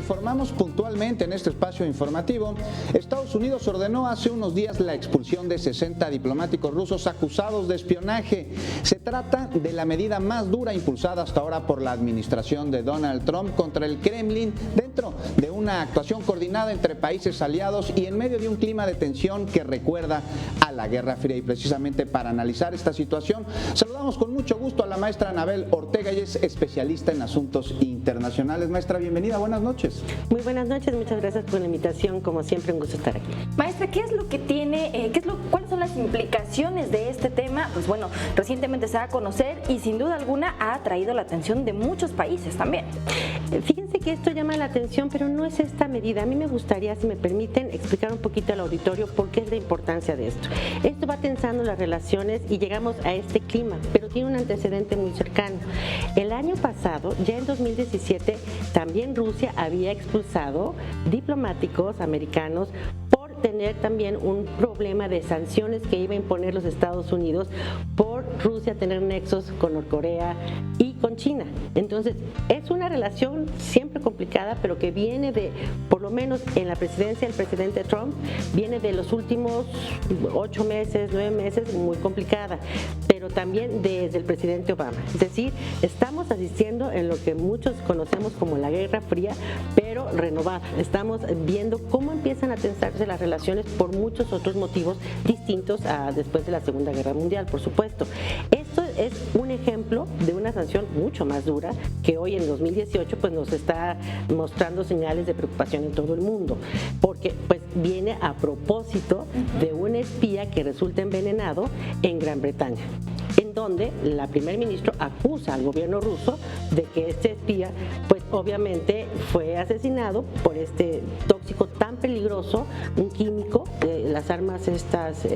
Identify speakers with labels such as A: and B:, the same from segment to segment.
A: informamos puntualmente en este espacio informativo, Estados Unidos ordenó hace unos días la expulsión de 60 diplomáticos rusos acusados de espionaje. Se trata de la medida más dura impulsada hasta ahora por la administración de Donald Trump contra el Kremlin, dentro de una actuación coordinada entre países aliados y en medio de un clima de tensión que recuerda a la Guerra Fría. Y precisamente para analizar esta situación, saludamos con mucho gusto a la maestra Anabel Ortega, ella es especialista en asuntos internacionales. Maestra, bienvenida, buenas noches.
B: Muy buenas noches, muchas gracias por la invitación, como siempre un gusto estar aquí.
C: Maestra, ¿qué es lo que tiene, cuáles son las implicaciones de este tema? Pues bueno, recientemente se da a conocer y sin duda alguna ha atraído la atención de muchos países también.
B: Fíjense que esto llama la atención, pero no es esta medida. A mí me gustaría, si me permiten, explicar un poquito al auditorio por qué es la importancia de esto. Esto va tensando las relaciones y llegamos a este clima, pero tiene un antecedente muy cercano. El año pasado, ya en 2017, también Rusia había expulsado diplomáticos americanos por tener también un problema de sanciones que iba a imponer los Estados Unidos por Rusia tener nexos con Norcorea y con China. Entonces, es una relación siempre complicada, pero que viene de, por lo menos en la presidencia del presidente Trump, viene de los últimos 8 meses, 9 meses, muy complicada, pero también desde el presidente Obama. Es decir, estamos asistiendo en lo que muchos conocemos como la Guerra Fría, pero renovada. Estamos viendo cómo empiezan a tensarse las relaciones por muchos otros motivos distintos a después de la Segunda Guerra Mundial, por supuesto. Esto es un ejemplo de una sanción mucho más dura que hoy en 2018 pues nos está mostrando señales de preocupación en todo el mundo, porque pues viene a propósito de un espía que resulta envenenado en Gran Bretaña, en donde la primer ministro acusa al gobierno ruso de que este espía pues obviamente fue asesinado por este tóxico tan peligroso, un químico, las armas estas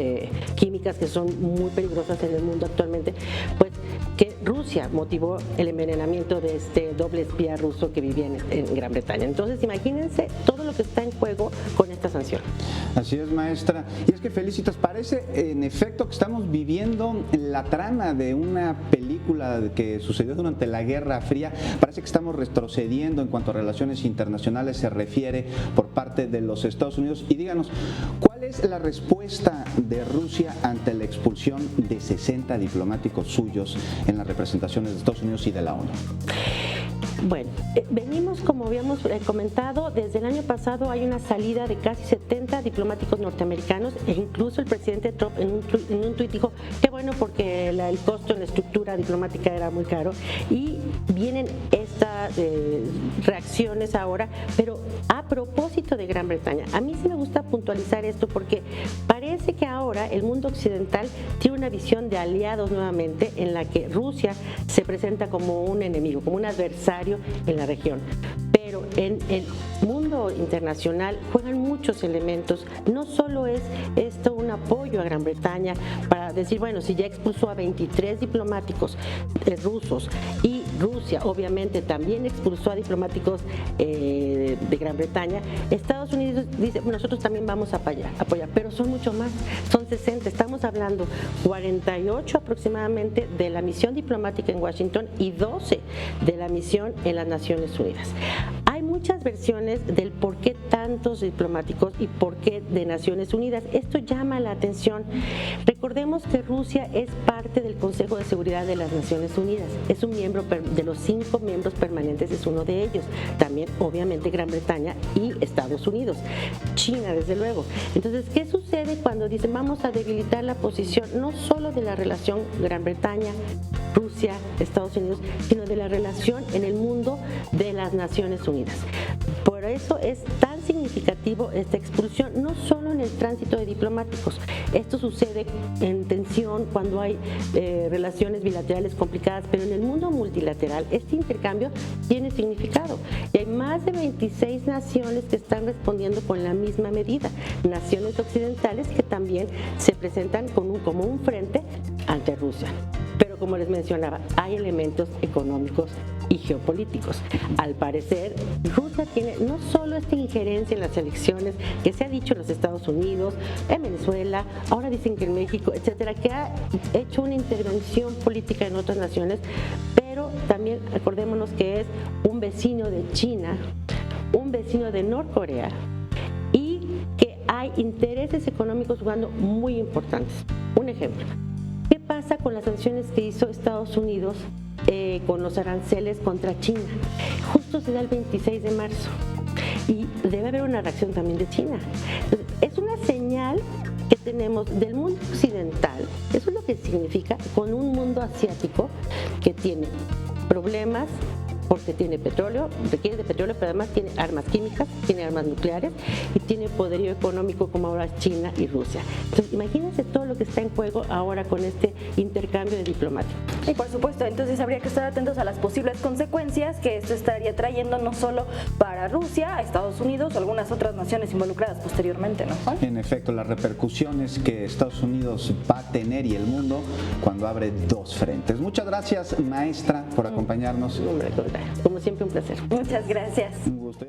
B: químicas que son muy peligrosas en el mundo actualmente, pues que Rusia motivó el envenenamiento de este doble espía ruso que vivía en Gran Bretaña. Entonces imagínense todo lo que está en juego con esta sanción.
A: Así es, maestra. Y es que, Felicitas, parece en efecto que estamos viviendo la trama de una película que sucedió durante la Guerra Fría. Parece que estamos retrocediendo en cuanto a relaciones internacionales se refiere por parte de los Estados Unidos. Y díganos, ¿cuál es la respuesta de Rusia ante la expulsión de 60 diplomáticos suyos en las representaciones de Estados Unidos y de la ONU?
B: Bueno, venimos, como habíamos comentado, desde el año pasado hay una salida de casi 70 diplomáticos norteamericanos e incluso el presidente Trump en un tuit dijo que bueno porque el costo en la estructura diplomática era muy caro y vienen estas reacciones ahora, pero a propósito de Gran Bretaña. A mí sí me gusta puntualizar esto porque parece que ahora el mundo occidental tiene una visión de aliados nuevamente en la que Rusia se presenta como un enemigo, como un adversario en la región. Pero en el mundo internacional juegan muchos elementos. No solo es esto un apoyo a Gran Bretaña para decir, bueno, si ya expulsó a 23 diplomáticos rusos y Rusia obviamente también expulsó a diplomáticos de Gran Bretaña, Estados Unidos dice, nosotros también vamos a apoyar, pero son mucho más, son 60, estamos hablando 48 aproximadamente de la misión diplomática en Washington y 12 de la misión en las Naciones Unidas. Hay muchas versiones del por qué tantos diplomáticos y por qué de Naciones Unidas. Esto llama la atención. Recordemos que Rusia es parte del Consejo de Seguridad de las Naciones Unidas. Es un miembro de los 5 miembros permanentes, es uno de ellos. También, obviamente, Gran Bretaña y Estados Unidos. China, desde luego. Entonces, ¿qué sucede cuando dicen vamos a debilitar la posición no solo de la relación Gran Bretaña, Rusia, Estados Unidos, sino de la relación en el mundo de las Naciones Unidas? Por eso es tan significativo esta expulsión, no solo en el tránsito de diplomáticos. Esto sucede en tensión cuando hay relaciones bilaterales complicadas, pero en el mundo multilateral este intercambio tiene significado. Y hay más de 26 naciones que están respondiendo con la misma medida. Naciones occidentales que también se presentan como un frente ante Rusia. Pero como les mencionaba, hay elementos económicos y geopolíticos. Al parecer, Rusia tiene no solo esta injerencia en las elecciones que se ha dicho en los Estados Unidos, en Venezuela, ahora dicen que en México, etcétera, que ha hecho una intervención política en otras naciones, pero también acordémonos que es un vecino de China, un vecino de Norcorea y que hay intereses económicos jugando muy importantes. Un ejemplo, ¿qué pasa con las sanciones que hizo Estados Unidos con los aranceles contra China? Justo se da el 26 de marzo y debe haber una reacción también de China. Entonces, es una señal que tenemos del mundo occidental, eso es lo que significa, con un mundo asiático que tiene problemas porque tiene petróleo, requiere de petróleo, pero además tiene armas químicas, tiene armas nucleares y tiene poderío económico como ahora China y Rusia. Entonces, imagínense todo lo que está en juego ahora con este intercambio de diplomáticos.
C: Y por supuesto, entonces habría que estar atentos a las posibles consecuencias que esto estaría trayendo no solo para Rusia, a Estados Unidos o algunas otras naciones involucradas posteriormente, ¿no, Juan?
A: En efecto, las repercusiones que Estados Unidos va a tener y el mundo cuando abre dos frentes. Muchas gracias, maestra, por acompañarnos.
B: Como siempre, un placer.
C: Muchas gracias.
A: Un gusto.